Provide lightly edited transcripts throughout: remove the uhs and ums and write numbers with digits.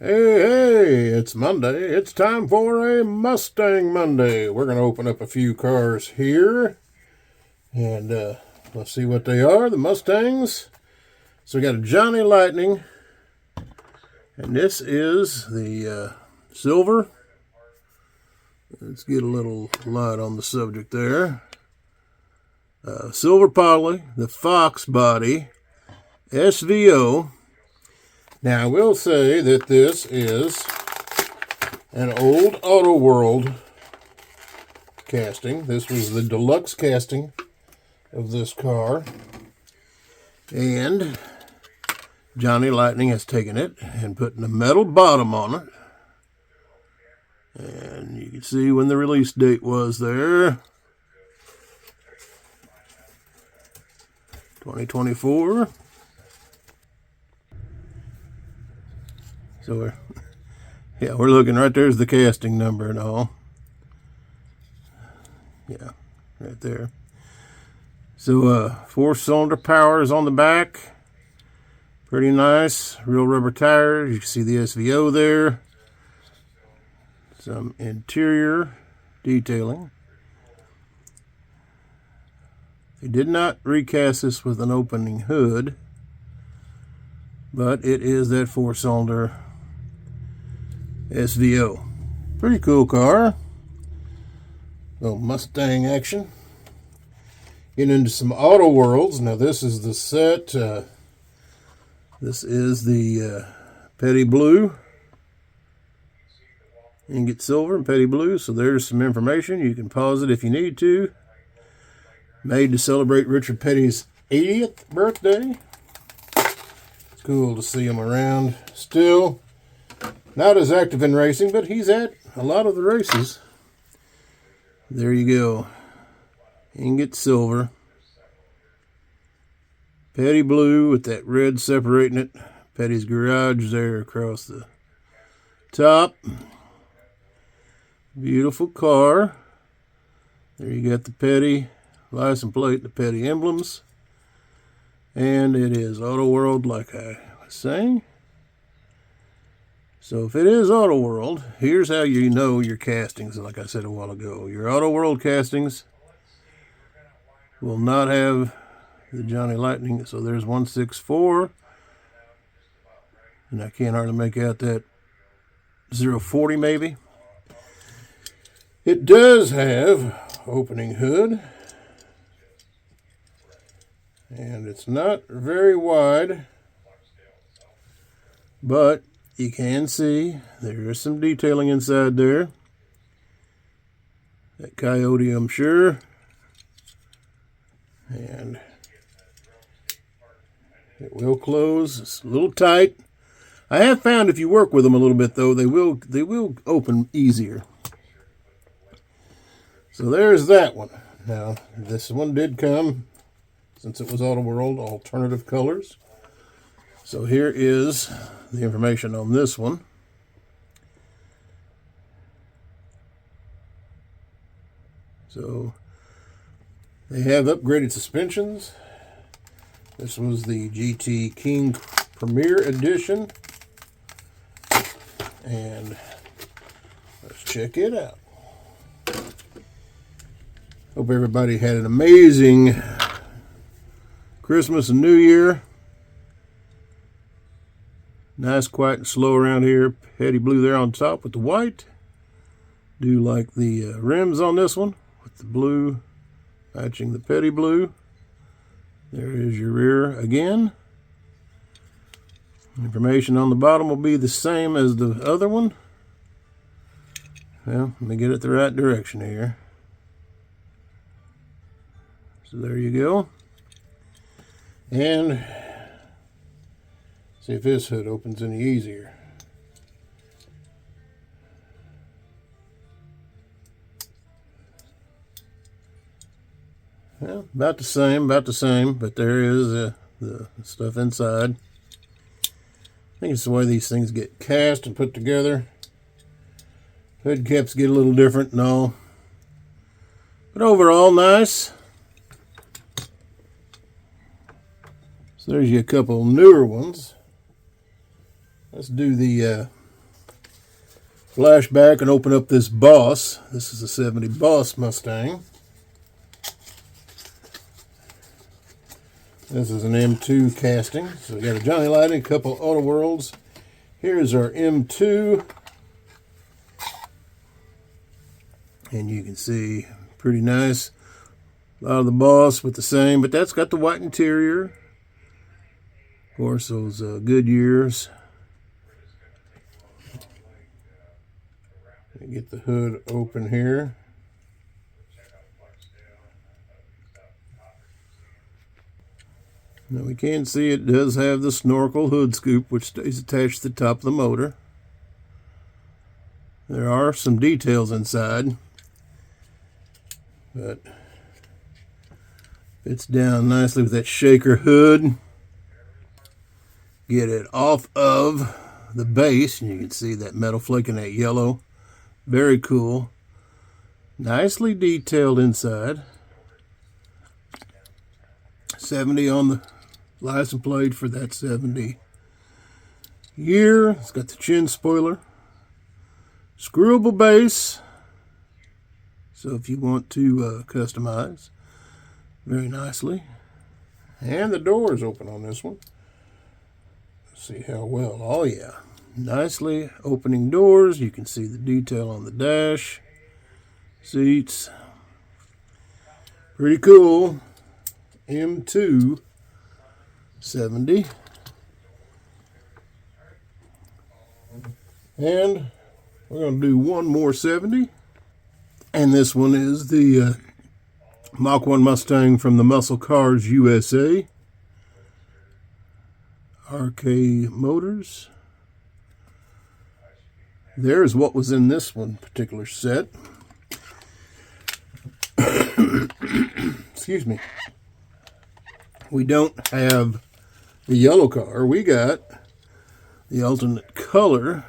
Hey, it's Monday. It's time for a Mustang Monday. We're going to open up a few cars here, and let's see what they are, the Mustangs. So we got a Johnny Lightning, and this is the silver. Let's get a little light on the subject there. Silver poly, the Fox body, SVO. Now, I will say that this is an old Auto World casting. This was the deluxe casting of this car. And Johnny Lightning has taken it and put a metal bottom on it. And you can see when the release date was there. 2024. So we're looking right there's the casting number and all. Yeah, right there. So 4-cylinder power is on the back. Pretty nice. Real rubber tires. You can see the SVO there. Some interior detailing. They did not recast this with an opening hood, but it is that 4-cylinder SVO. Pretty cool car. Little Mustang action. Getting into some Auto Worlds. Now this is the set. This is the Petty Blue. Ingot silver and Petty Blue. So there's some information. You can pause it if you need to. Made to celebrate Richard Petty's 80th birthday. It's cool to see him around still. Not as active in racing, but he's at a lot of the races. There you go. Ingot silver. Petty Blue with that red separating it. Petty's garage there across the top. Beautiful car. There you got the Petty license plate, the Petty emblems. And it is Auto World, like I was saying. So if it is Auto World, here's how you know your castings, like I said a while ago. Your Auto World castings will not have the Johnny Lightning. So there's 164. And I can't hardly make out that 040 maybe. It does have opening hood. And it's not very wide. But you can see there is some detailing inside there. That coyote, I'm sure. And it will close. It's a little tight. I have found if you work with them a little bit, though, they will open easier. So there's that one. Now, this one did come, since it was Auto World, alternative colors. So here is the information on this one. So they have upgraded suspensions. This was the GT King Premier Edition. And let's check it out. Hope everybody had an amazing Christmas and New Year. Nice, quiet, and slow around here. Petty Blue there on top with the white. Do like the rims on this one with the blue matching the Petty Blue. There is your rear again. Information on the bottom will be the same as the other one. Well, let me get it the right direction here. So there you go. And see if this hood opens any easier. Well, about the same, but there is the stuff inside. I think it's the way these things get cast and put together. Hood caps get a little different and all. But overall, nice. So there's you a couple newer ones. Let's do the flashback and open up this Boss. This is a 70 Boss Mustang. This is an M2 casting. So we got a Johnny Lighting, a couple Auto Worlds. Here's our M2. And you can see, pretty nice. A lot of the Boss with the same, but that's got the white interior. Of course, those good years. Get the hood open here. Now we can see it does have the snorkel hood scoop, which stays attached to the top of the motor. There are some details inside, but fits down nicely with that shaker hood. Get it off of the base, and you can see that metal flake and that yellow. Very cool. Nicely detailed inside. 70 on the license plate for that 70 year. It's got the chin spoiler. Screwable base. So if you want to customize, very nicely. And the door is open on this one. Let's see how well. Oh yeah. Nicely opening doors. You can see the detail on the dash. Seats. Pretty cool. M2 70. And we're going to do one more 70. And this one is the Mach 1 Mustang from the Muscle Cars USA. RK Motors. There's what was in this one particular set. Excuse me. We don't have the yellow car. We got the alternate color,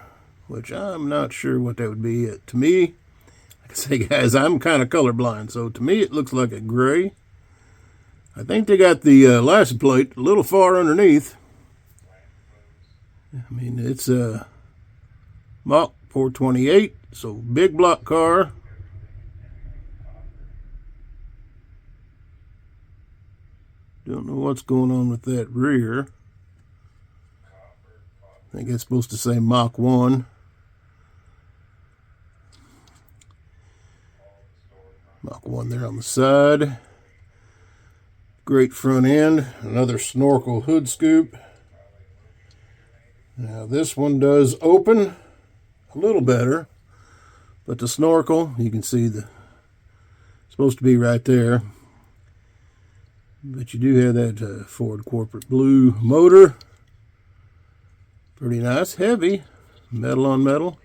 which I'm not sure what that would be. To me, like I say, guys, I'm kind of colorblind, so to me it looks like a gray. I think they got the license plate a little far underneath. I mean, it's a Mach 428, so big block car. Don't know what's going on with that rear. I think it's supposed to say Mach 1. Mach 1 there on the side. Great front end. Another snorkel hood scoop. Now this one does open a little better, but the snorkel, you can see the supposed to be right there. But you do have that Ford corporate blue motor. Pretty nice, heavy, metal on metal.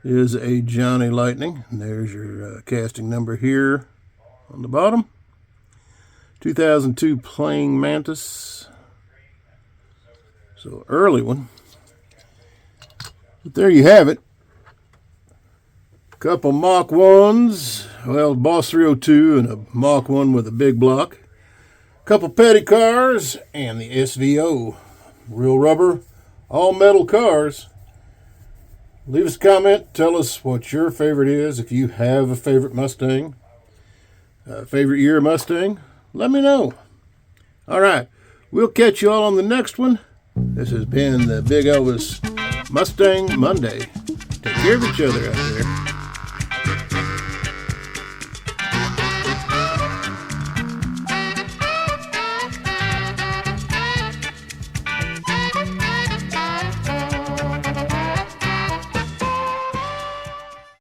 Is a Johnny Lightning. And there's your casting number here on the bottom. 2002 Playing Mantis. So early one. But there you have it. Couple Mach 1s. Well, Boss 302 and a Mach 1 with a big block. Couple petty cars and the SVO. Real rubber, all metal cars. Leave us a comment. Tell us what your favorite is. If you have a favorite Mustang, favorite year Mustang, let me know. All right. We'll catch you all on the next one. This has been the Big Elvis Mustang Monday. Take care of each other out there.